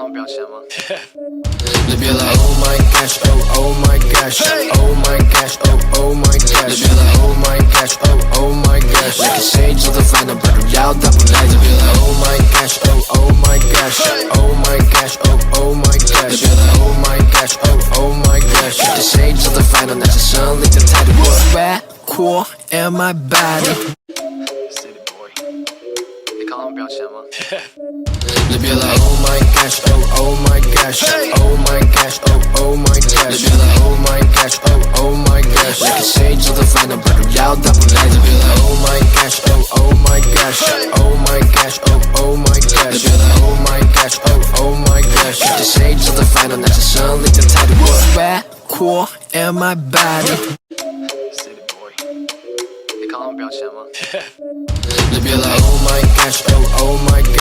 他们表情吗？你别来 Oh my gosh Oh oh my gosh Oh my gosh Oh oh my gosh 你别来 Oh my gosh Oh oh my gosh 来跟谁做的烦恼不重要大不来就别来 Oh my gosh Oh oh my gosh Oh my gosh Oh oh my gosh 你别来 Oh my gosh Oh oh my gosh 跟谁做的烦恼那是胜利的态度 Red core in my body City boy，你看他们表情吗？你别来 Oh my gosh Oh oh my gosh Oh my gosh Oh oh my gosh 你别来 Oh my gosh Oh oh my gosh 来跟谁做的烦恼不重要大不来就别来 Oh my gosh Oh oh my gosh Oh my gosh Oh oh my gosh 你别来 Oh my gosh Oh oh my gosh 跟谁做的烦恼那是胜利的态度 Red core in my body City boy，你看他们表情吗？你别来 Oh my gosh Oh oh my gosh